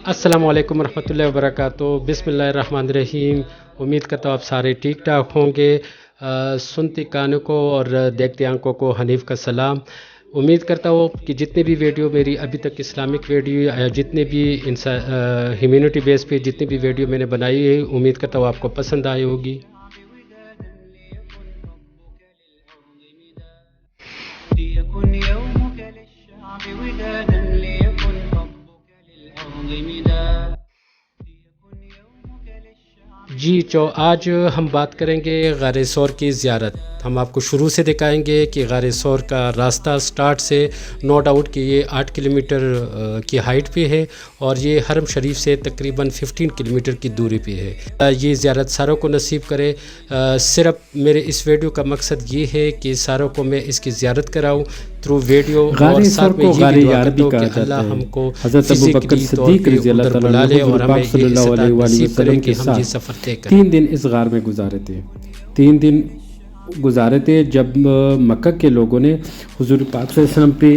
السلام علیکم ورحمۃ اللہ وبرکاتہ۔ بسم اللہ الرحمن الرحیم۔ امید کرتا ہوں آپ سارے ٹھیک ٹھاک ہوں گے۔ سنتی کانوں کو اور دیکھتے آنکھوں کو حنیف کا سلام۔ امید کرتا ہوں کہ جتنے بھی ویڈیو میری ابھی تک اسلامک ویڈیو یا جتنے بھی ہیومینٹی بیس پہ جتنی بھی ویڈیو میں نے بنائی ہے، امید کرتا ہوں آپ کو پسند آئی ہوگی۔ ليكن يومك للشعب ودادا ليكن ربك للأرض مدادا. جی آج ہم بات کریں گے غار ثور کی زیارت۔ ہم آپ کو شروع سے دکھائیں گے کہ غار ثور کا راستہ سٹارٹ سے نو ڈاؤٹ کہ یہ 8 کلومیٹر کی ہائٹ پہ ہے اور یہ حرم شریف سے تقریباً 15 کلومیٹر کی دوری پہ ہے۔ یہ زیارت ساروں کو نصیب کرے۔ صرف میرے اس ویڈیو کا مقصد یہ ہے کہ ساروں کو میں اس کی زیارت کراؤں تھرو ویڈیو، اور ساتھ میں یہ بھی دعا کرتا ہوں کہ اللہ ہم کو فزیکلی طور پہ ادھر بلا لے اور ہمیں یہ استطاعت نصیب کرے کہ ہم یہ سفر طے کریں۔ 3 دن اس غار میں گزارے تھے، 3 دن گزارے تھے جب مکہ کے لوگوں نے حضور پاک صلی اللہ علیہ وسلم پہ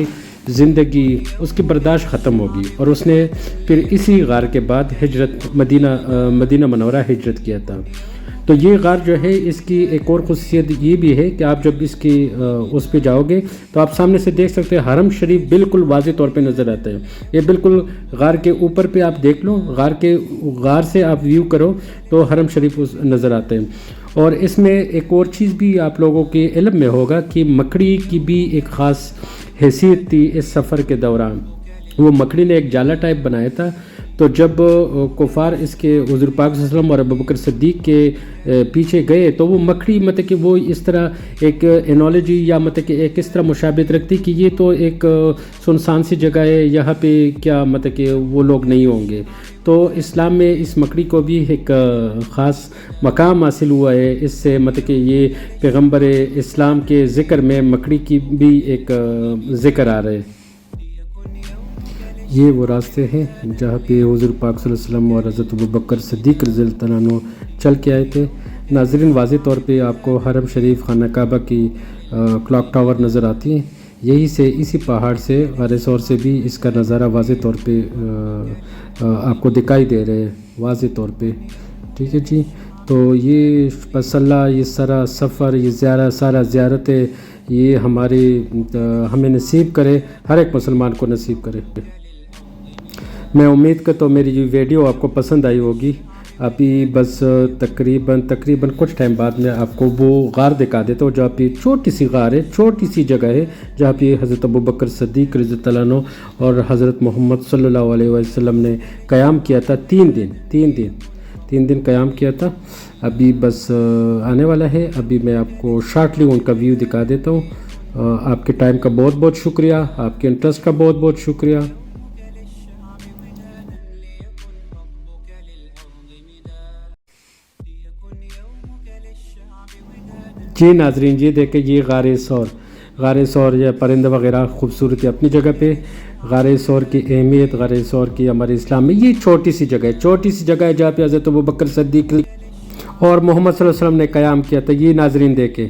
زندگی اس کی برداشت ختم ہوگی، اور اس نے پھر اسی غار کے بعد ہجرت مدینہ منورہ ہجرت کیا تھا۔ تو یہ غار جو ہے، اس کی ایک اور خصوصیت یہ بھی ہے کہ آپ جب اس پہ جاؤ گے تو آپ سامنے سے دیکھ سکتے ہیں حرم شریف بالکل واضح طور پہ نظر آتا ہے۔ یہ بالکل غار کے اوپر پہ آپ دیکھ لو، غار سے آپ ویو کرو تو حرم شریف نظر آتا ہے۔ اور اس میں ایک اور چیز بھی آپ لوگوں کے علم میں ہوگا کہ مکڑی کی بھی ایک خاص حیثیت تھی اس سفر کے دوران۔ وہ مکڑی نے ایک جالا ٹائپ بنایا تھا، تو جب کفار اس کے حضور پاک صلی اللہ علیہ وسلم اور ابوبکر صدیق کے پیچھے گئے تو وہ مکڑی کہ وہ اس طرح ایک انالوجی یا کہ ایک اس طرح مشابہت رکھتی کہ یہ تو ایک سنسان سی جگہ ہے، یہاں پہ کیا کہ وہ لوگ نہیں ہوں گے۔ تو اسلام میں اس مکڑی کو بھی ایک خاص مقام حاصل ہوا ہے۔ اس سے کہ یہ پیغمبر اسلام کے ذکر میں مکڑی کی بھی ایک ذکر آ رہا ہے۔ یہ وہ راستے ہیں جہاں پہ حضور پاک صلی اللہ علیہ وسلم اور حضرت ابوبکر صدیق رضی اللہ عنہ چل کے آئے تھے۔ ناظرین، واضح طور پہ آپ کو حرم شریف خانہ کعبہ کی کلاک ٹاور نظر آتی ہیں۔ اسی پہاڑ سے غار ثور سے بھی اس کا نظارہ واضح طور پہ آپ کو دکھائی دے رہے ہیں، واضح طور پہ۔ ٹھیک ہے جی، تو یہ بس اللہ یہ سارا سفر، یہ سارا زیارتیں یہ ہمیں نصیب کرے، ہر ایک مسلمان کو نصیب کرے۔ میں امید کرتا ہوں میری یہ ویڈیو آپ کو پسند آئی ہوگی۔ ابھی بس تقریباً کچھ ٹائم بعد میں آپ کو وہ غار دکھا دیتا ہوں جہاں پہ چھوٹی سی غار ہے، چھوٹی سی جگہ ہے جہاں پہ حضرت ابوبکر صدیق رضی اللہ عنہ اور حضرت محمد صلی اللہ علیہ وسلم نے قیام کیا تھا۔ 3 دن قیام کیا تھا۔ ابھی بس آنے والا ہے۔ ابھی میں آپ کو شارٹلی ان کا ویو دکھا دیتا ہوں۔ آپ کے ٹائم کا بہت بہت شکریہ، آپ کے انٹرسٹ کا بہت بہت شکریہ۔ جی ناظرین، یہ دیکھیں، یہ غار ثور یا پرندہ وغیرہ خوبصورتی اپنی جگہ پہ۔ غار ثور کی اہمیت، غار ثور کی ہمارے اسلام میں یہ چھوٹی سی جگہ ہے جہاں پہ حضرت ابوبکر صدیق اور محمد صلی اللہ علیہ وسلم نے قیام کیا تھا۔ یہ ناظرین دیکھیں۔